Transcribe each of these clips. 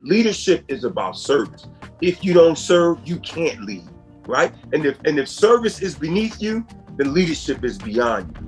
Leadership is about service. If you don't serve, you can't lead, right? And if service is beneath you, then leadership is beyond you.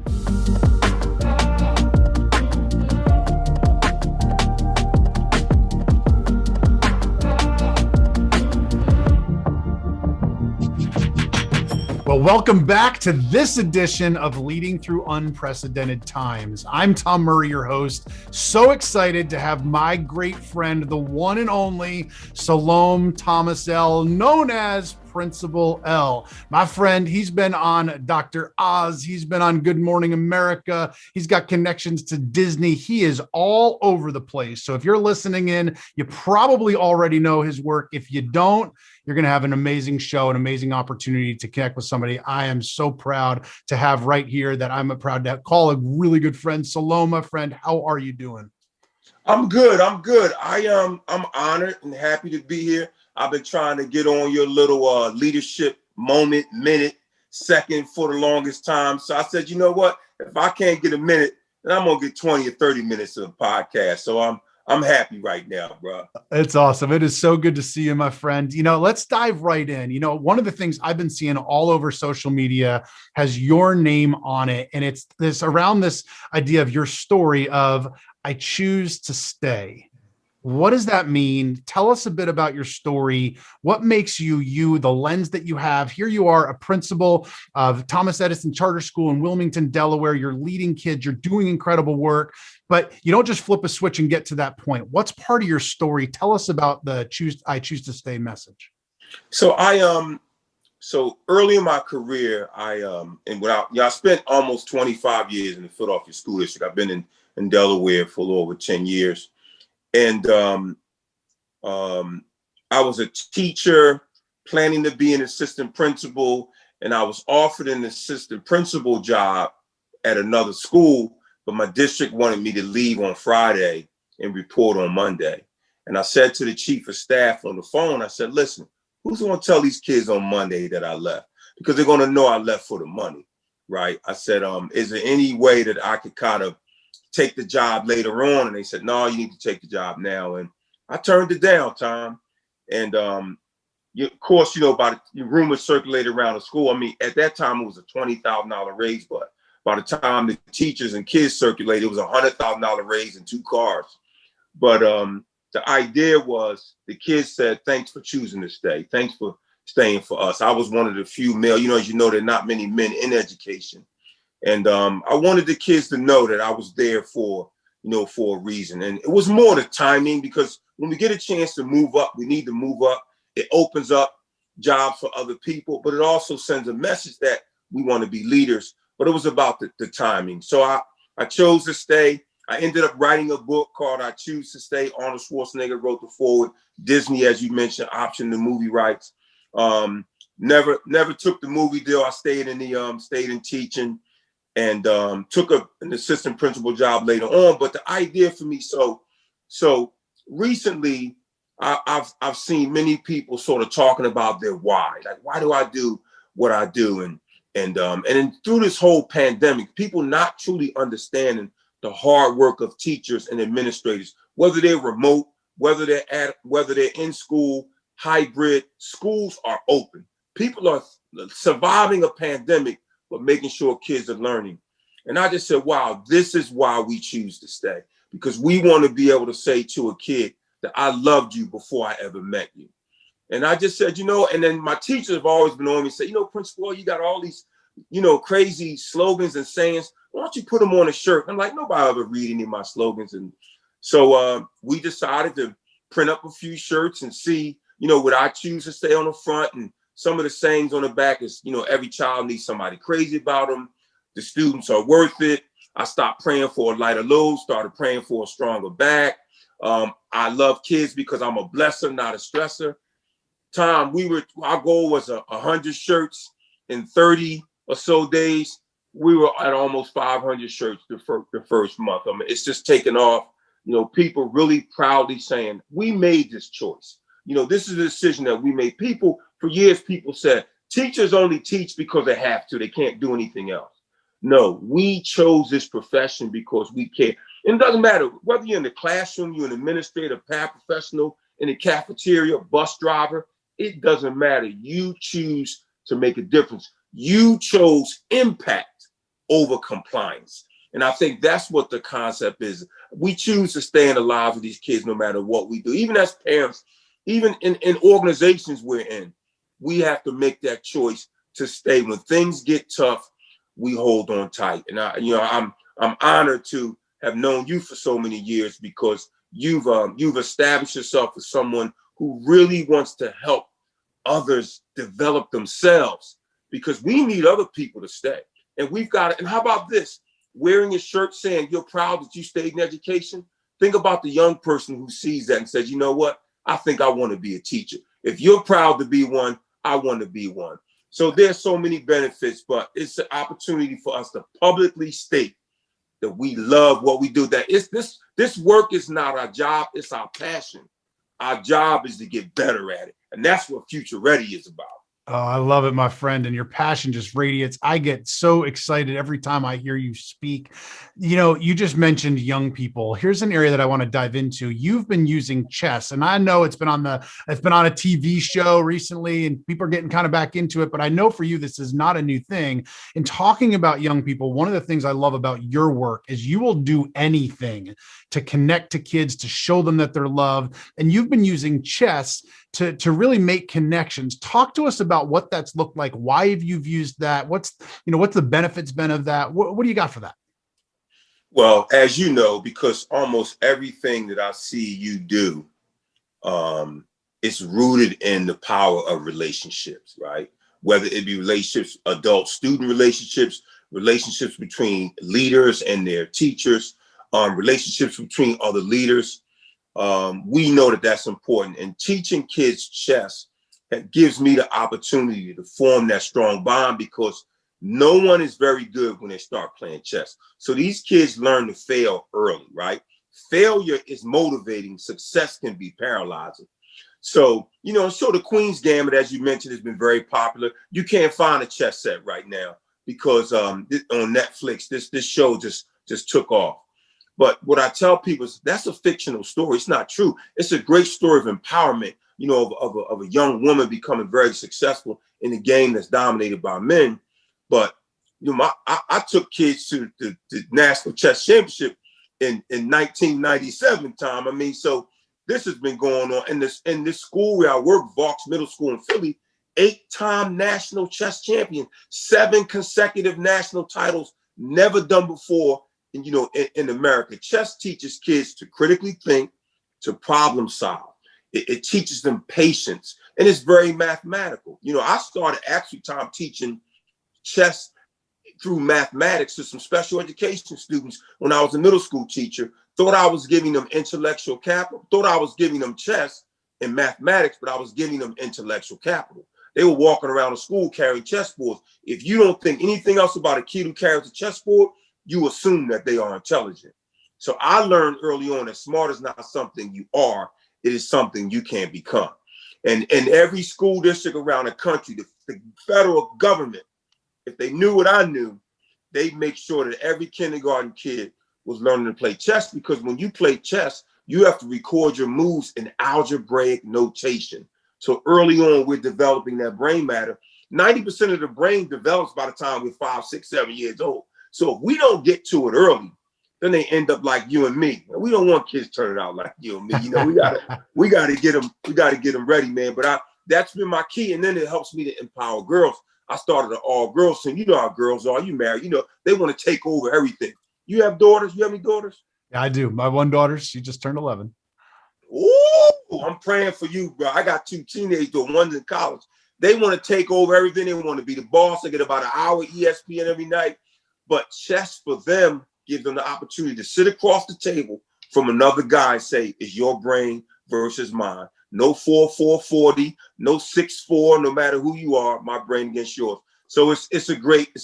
Well, welcome back to this edition of Leading Through Unprecedented Times. I'm Tom Murray, your host. So excited to have my great friend, the one and only Salome Thomas-EL, known as Principal L. My friend, he's been on Dr. Oz. He's been on Good Morning America. He's got connections to Disney. He is all over the place. So if you're listening in, you probably already know his work. If you don't, you're going to have an amazing show, an amazing opportunity to connect with somebody I am so proud to have right here, that I'm proud to call a really good friend. Salome, friend, how are you doing? I'm good. I'm honored and happy to be here. I've been trying to get on your little leadership moment, minute, second for the longest time. So I said, you know what? If I can't get a minute, then I'm gonna get 20 or 30 minutes of the podcast. So I'm happy right now, bro. It's awesome. It is so good to see you, my friend. Let's dive right in. One of the things I've been seeing all over social media has your name on it. And it's this around this idea of your story of I choose to stay. What does that mean? Tell us a bit about your story. What makes you, the lens that you have? Here you are, a principal of Thomas Edison Charter School in Wilmington, Delaware. You're leading kids. You're doing incredible work, but you don't just flip a switch and get to that point. What's part of your story? Tell us about the I choose to stay message. So so early in my career, I spent almost 25 years in the Philadelphia School District. I've been in Delaware for a little over 10 years. And I was a teacher planning to be an assistant principal, and I was offered an assistant principal job at another school, but my district wanted me to leave on Friday and report on Monday. And I said to the chief of staff on the phone, I said, listen, who's going to tell these kids on Monday that I left? Because they're going to know I left for the money, right? I said, is there any way that I could kind of take the job later on? And they said, no, you need to take the job now. And I turned it down, Tom. And of course, about the rumors circulated around the school. I mean, at that time, it was a $20,000 raise, but by the time the teachers and kids circulated, it was a $100,000 raise and 2 cars. But the idea was the kids said, thanks for choosing to stay. Thanks for staying for us. I was one of the few male, as you know, there are not many men in education. And I wanted the kids to know that I was there for a reason. And it was more the timing, because when we get a chance to move up, we need to move up. It opens up jobs for other people, but it also sends a message that we want to be leaders. But it was about the timing. So I chose to stay. I ended up writing a book called I Choose to Stay. Arnold Schwarzenegger wrote the foreword. Disney, as you mentioned, optioned the movie rights. Never took the movie deal. I stayed in teaching. And took an assistant principal job later on. But the idea for me, so recently, I've seen many people sort of talking about their why. Like, why do I do what I do? And then through this whole pandemic, people not truly understanding the hard work of teachers and administrators, whether they're remote, whether they're in school, hybrid. Schools are open. People are surviving a pandemic, but making sure kids are learning. And I just said, wow, this is why we choose to stay, because we want to be able to say to a kid that I loved you before I ever met you. And I just said, and then my teachers have always been on me, say, Principal, you got all these, crazy slogans and sayings. Why don't you put them on a shirt? I'm like, nobody ever read any of my slogans. And so we decided to print up a few shirts and see, would I choose to stay on the front? And some of the sayings on the back is, every child needs somebody crazy about them. The students are worth it. I stopped praying for a lighter load, started praying for a stronger back. I love kids because I'm a blesser, not a stressor. Tom, our goal was 100 shirts in 30 or so days. We were at almost 500 shirts the first month. I mean, it's just taken off. People really proudly saying, we made this choice. This is a decision that we made. For years, people said, teachers only teach because they have to. They can't do anything else. No, we chose this profession because we care. And it doesn't matter whether you're in the classroom, you're an administrator, paraprofessional, in the cafeteria, bus driver, it doesn't matter. You choose to make a difference. You chose impact over compliance. And I think that's what the concept is. We choose to stay in the lives of these kids no matter what we do. Even as parents, even in organizations we're in, we have to make that choice to stay. When things get tough, we hold on tight. And I'm honored to have known you for so many years, because you've established yourself as someone who really wants to help others develop themselves, because we need other people to stay. And we've got it. And how about this? Wearing a shirt saying you're proud that you stayed in education. Think about the young person who sees that and says, you know what? I think I want to be a teacher. If you're proud to be one, I want to be one. So there's so many benefits, but it's an opportunity for us to publicly state that we love what we do. That is this work is not our job, it's our passion. Our job is to get better at it. And that's what Future Ready is about. Oh, I love it, my friend. And your passion just radiates. I get so excited every time I hear you speak. You know, you just mentioned young people. Here's an area that I want to dive into. You've been using chess, and I know it's been on a TV show recently, and people are getting kind of back into it. But I know for you, this is not a new thing. In talking about young people, one of the things I love about your work is you will do anything to connect to kids, to show them that they're loved. And you've been using chess to really make connections. Talk to us about what that's looked like. Why have you used that? What's the benefits been of that? What do you got for that? Well, as you know, because almost everything that I see you do, it's rooted in the power of relationships, right? Whether it be relationships, adult-student relationships, relationships between leaders and their teachers, relationships between other leaders. We know that that's important. And teaching kids chess, that gives me the opportunity to form that strong bond, because no one is very good when they start playing chess. So these kids learn to fail early, right? Failure is motivating. Success can be paralyzing. So, the Queen's Gambit, as you mentioned, has been very popular. You can't find a chess set right now because on Netflix, this show just took off. But what I tell people is that's a fictional story. It's not true. It's a great story of empowerment, of a young woman becoming very successful in a game that's dominated by men. But I took kids to the National Chess Championship in 1997 time. I mean, so this has been going on. In this school where I work, Vaux Middle School in Philly, 8-time national chess champion, 7 consecutive national titles, never done before. And, in America, chess teaches kids to critically think, to problem solve. It teaches them patience, and it's very mathematical. I started actually time teaching chess through mathematics to some special education students when I was a middle school teacher. Thought I was giving them intellectual capital, thought I was giving them chess and mathematics, but I was giving them intellectual capital. They were walking around the school carrying chessboards. If you don't think anything else about a kid who carries a chessboard, you assume that they are intelligent. So I learned early on that smart is not something you are, it is something you can become. And in every school district around the country, the federal government, if they knew what I knew, they'd make sure that every kindergarten kid was learning to play chess, because when you play chess, you have to record your moves in algebraic notation. So early on, we're developing that brain matter. 90% of the brain develops by the time we're 5, 6, 7 years old. So if we don't get to it early, then they end up like you and me. We don't want kids turning out like you and me. We gotta get them ready, man. But that's been my key. And then it helps me to empower girls. I started an all-girls team. You know how girls are. You married. They want to take over everything. You have daughters? You have any daughters? Yeah, I do. My one daughter, she just turned 11. Ooh, I'm praying for you, bro. I got 2 teenage daughters, one's in college. They want to take over everything. They want to be the boss. They get about an hour ESPN every night. But chess for them gives them the opportunity to sit across the table from another guy and say, it's your brain versus mine. No 4-4-40, no 6-4, no matter who you are, my brain against yours. So it's a great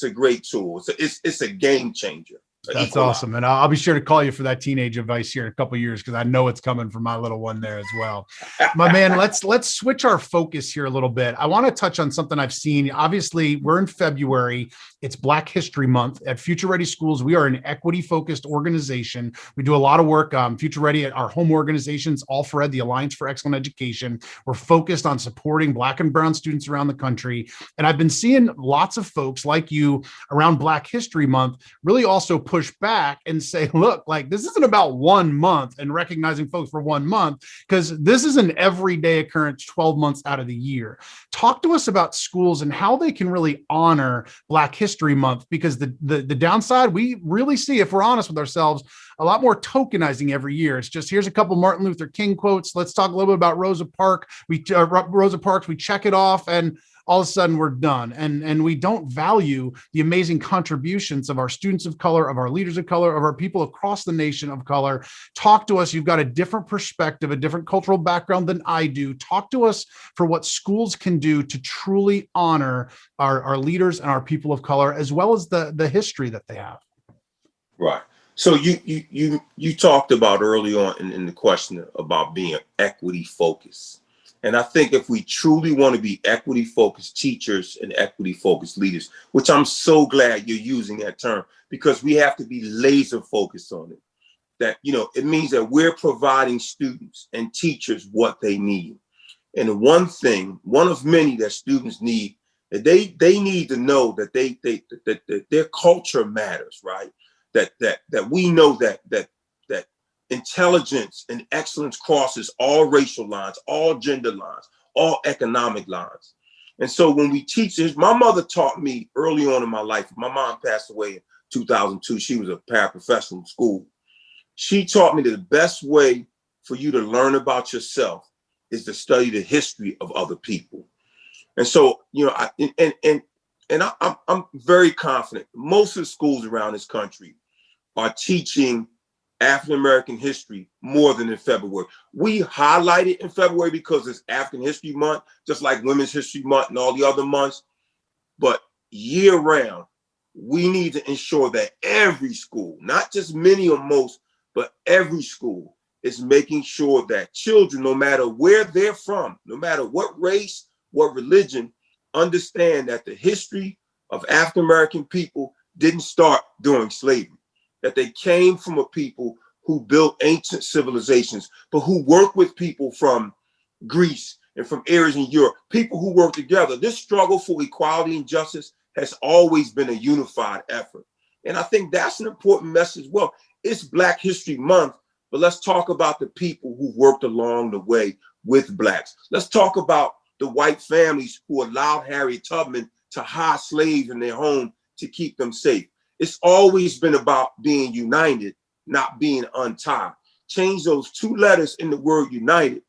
tool. It's a game changer. That's awesome. And I'll be sure to call you for that teenage advice here in a couple of years, because I know it's coming from my little one there as well. My man, let's switch our focus here a little bit. I want to touch on something I've seen. Obviously, we're in February. It's Black History Month. At Future Ready Schools, we are an equity-focused organization. We do a lot of work. Future Ready, our home organizations, All4Ed, the Alliance for Excellent Education. We're focused on supporting Black and brown students around the country. And I've been seeing lots of folks like you around Black History Month really also push back and say, look, like, this isn't about 1 month and recognizing folks for 1 month, because this is an everyday occurrence 12 months out of the year. Talk to us about schools and how they can really honor Black History Month, because the downside we really see, if we're honest with ourselves, a lot more tokenizing every year. It's just, here's a couple Martin Luther King quotes. Let's talk a little bit about Rosa Parks. We check it off, and all of a sudden we're done. And we don't value the amazing contributions of our students of color, of our leaders of color, of our people across the nation of color. Talk to us. You've got a different perspective, a different cultural background than I do. Talk to us for what schools can do to truly honor our leaders and our people of color, as well as the history that they have. Right. So you talked about early on in the question about being equity focused. And I think if we truly want to be equity focused teachers and equity focused leaders, which I'm so glad you're using that term, because we have to be laser focused on it. That, it means that we're providing students and teachers what they need. And one of many that students need, that they need to know that that their culture matters, right? That we know that intelligence and excellence crosses all racial lines, all gender lines, all economic lines. And so when we teach this, my mother taught me early on in my life. My mom passed away in 2002. She was a paraprofessional in school. She taught me that the best way for you to learn about yourself is to study the history of other people. And so, I'm very confident most of the schools around this country are teaching African-American history more than in February. We highlight it in February because it's African History Month, just like Women's History Month and all the other months. But year round, we need to ensure that every school, not just many or most, but every school is making sure that children, no matter where they're from, no matter what race, what religion, understand that the history of African-American people didn't start during slavery, that they came from a people who built ancient civilizations, but who worked with people from Greece and from areas in Europe, people who work together. This struggle for equality and justice has always been a unified effort. And I think that's an important message as well. It's Black History Month, but let's talk about the people who worked along the way with Blacks. Let's talk about the white families who allowed Harriet Tubman to hide slaves in their home to keep them safe. It's always been about being united, not being untied. Change those two letters in the word united.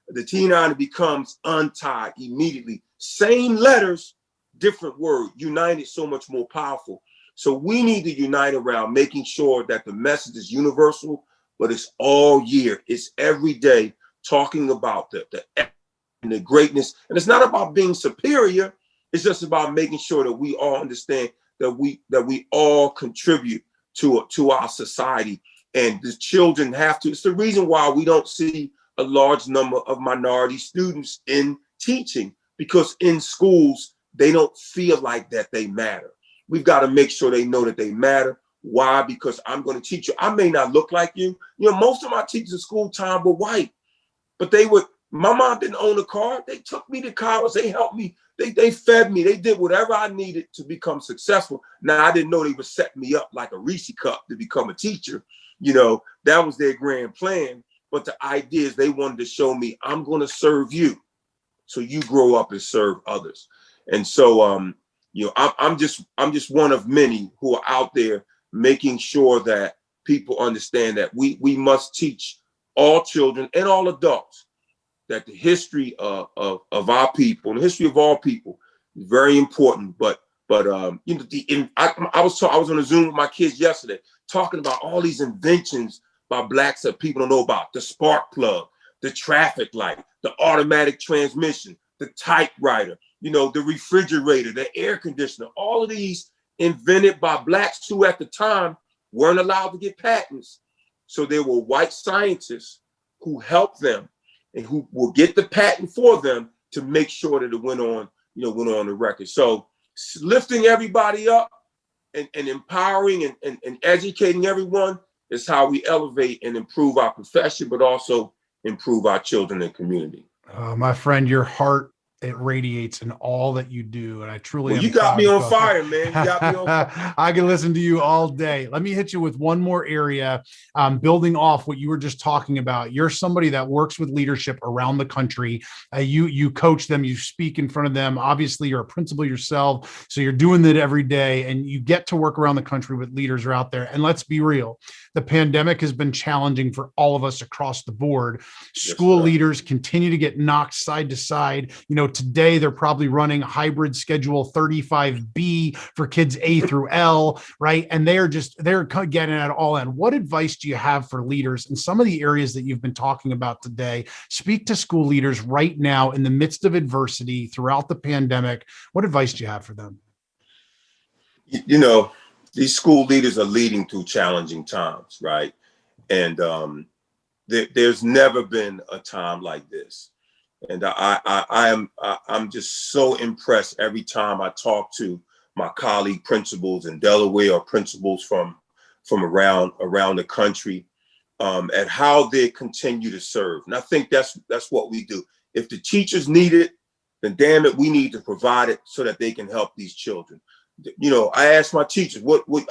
The T9 becomes untied immediately. Same letters, different word. United, so much more powerful. So we need to unite around making sure that the message is universal, but it's all year. It's every day talking about the greatness. And it's not about being superior. It's just about making sure that we all understand that we all contribute to our society. And the children have to. It's the reason why we don't see a large number of minority students in teaching, because in schools, they don't feel like that they matter. We've got to make sure they know that they matter. Why? Because I'm going to teach you. I may not look like you. Most of my teachers at school time were white, but my mom didn't own a car. They took me to college. They helped me. They fed me. They did whatever I needed to become successful. Now, I didn't know they would set me up like a Reese cup to become a teacher. That was their grand plan. But the idea is they wanted to show me, I'm going to serve you, so you grow up and serve others. And so, I'm just one of many who are out there making sure that people understand that we must teach all children and all adults that the history of our people, and the history of all people, is very important. But I was on a Zoom with my kids yesterday talking about all these inventions by Blacks that people don't know about: the spark plug, the traffic light, the automatic transmission, the typewriter, the refrigerator, the air conditioner. All of these invented by Blacks who at the time weren't allowed to get patents. So there were white scientists who helped them and who will get the patent for them to make sure that it went on the record. So lifting everybody up and empowering and educating everyone is how we elevate and improve our profession, but also improve our children and community. My friend, your heart, it radiates in all that you do. And I truly you got me on fire, man. You got me on fire. I can listen to you all day. Let me hit you with one more area, building off what you were just talking about. You're somebody that works with leadership around the country. You coach them, you speak in front of them. Obviously, you're a principal yourself, so you're doing that every day, and you get to work around the country with leaders who are out there. And let's be real, the pandemic has been challenging for all of us across the board. School leaders continue to get knocked side to side. Today they're probably running hybrid schedule 35B for kids A through L, right? And they're getting it all in. What advice do you have for leaders in some of the areas that you've been talking about today? Speak to school leaders right now in the midst of adversity throughout the pandemic. What advice do you have for them? These school leaders are leading through challenging times, right? And there's never been a time like this. And I'm just so impressed every time I talk to my colleague principals in Delaware or principals from around the country at how they continue to serve. And I think that's what we do. If the teachers need it, then damn it, we need to provide it so that they can help these children. I asked my teachers,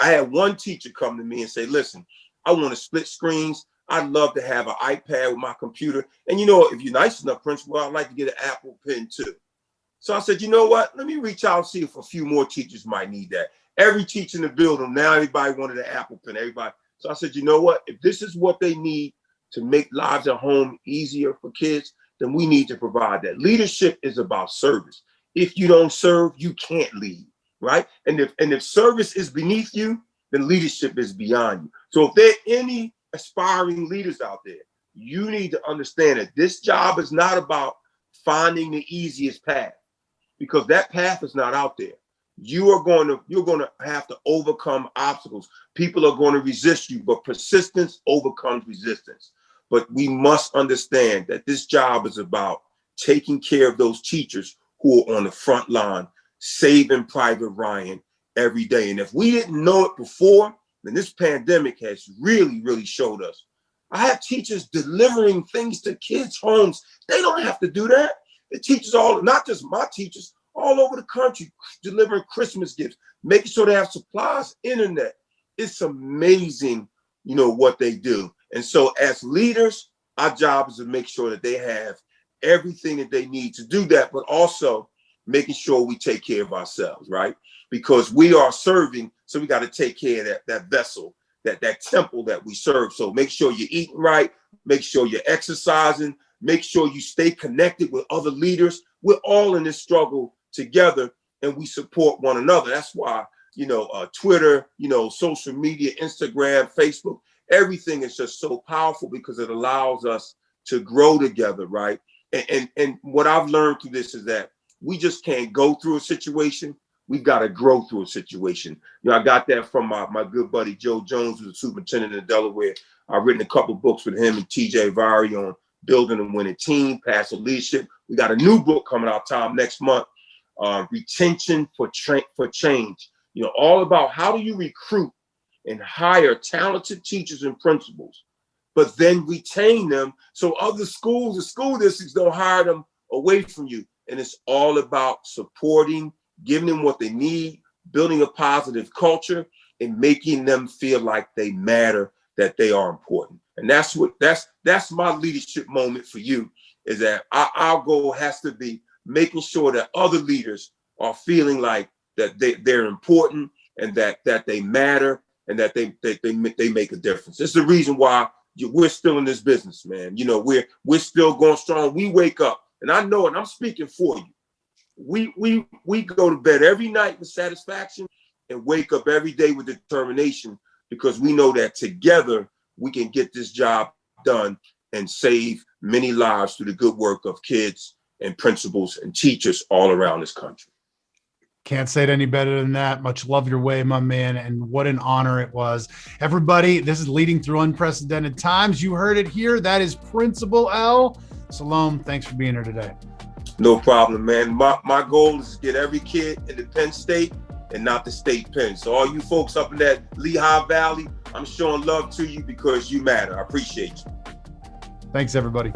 I had one teacher come to me and say, listen, I want to split screens. I'd love to have an iPad with my computer. And if you're nice enough, principal, I'd like to get an Apple Pen too. So I said, you know what? Let me reach out and see if a few more teachers might need that. Every teacher in the building, now everybody wanted an Apple Pen, everybody. So I said, you know what? If this is what they need to make lives at home easier for kids, then we need to provide that. Leadership is about service. If you don't serve, you can't lead, right? And if service is beneath you, then leadership is beyond you. So if there are any aspiring leaders out there, you need to understand that this job is not about finding the easiest path, because that path is not out there. You're going to have to overcome obstacles. People are going to resist you, but persistence overcomes resistance. But we must understand that this job is about taking care of those teachers who are on the front line, saving Private Ryan every day. And if we didn't know it before, then this pandemic has really, really showed us. I have teachers delivering things to kids' homes. They don't have to do that. The teachers not just my teachers, all over the country, delivering Christmas gifts, making sure they have supplies, internet. It's amazing, what they do. And so as leaders, our job is to make sure that they have everything that they need to do that, but also making sure we take care of ourselves, right? Because we are serving, so we got to take care of that vessel, that temple that we serve. So make sure you're eating right, make sure you're exercising, make sure you stay connected with other leaders. We're all in this struggle together, and we support one another. That's why, Twitter, social media, Instagram, Facebook, everything is just so powerful because it allows us to grow together, right? And what I've learned through this is that we just can't go through a situation. We've got to grow through a situation. I got that from my good buddy, Joe Jones, who's a superintendent in Delaware. I've written a couple of books with him and TJ Vari on building and winning team, passive leadership. We got a new book coming out, Tom, next month, Retention for Change. All about how do you recruit and hire talented teachers and principals, but then retain them so other schools and school districts don't hire them away from you. And it's all about supporting, giving them what they need, building a positive culture, and making them feel like they matter, that they are important. And that's my leadership moment for you, is that our goal has to be making sure that other leaders are feeling like that they're important and that they matter and that they make a difference. It's the reason why we're still in this business, man. We're still going strong. We wake up, and I know it, I'm speaking for you. We go to bed every night with satisfaction and wake up every day with determination, because we know that together we can get this job done and save many lives through the good work of kids and principals and teachers all around this country. Can't say it any better than that. Much love your way, my man. And what an honor it was. Everybody, this is Leading Through Unprecedented Times. You heard it here. That is Principal L. Salome, thanks for being here today. No problem, man. My goal is to get every kid in the Penn State and not the state pen. So all you folks up in that Lehigh Valley, I'm showing love to you because you matter. I appreciate you. Thanks, everybody.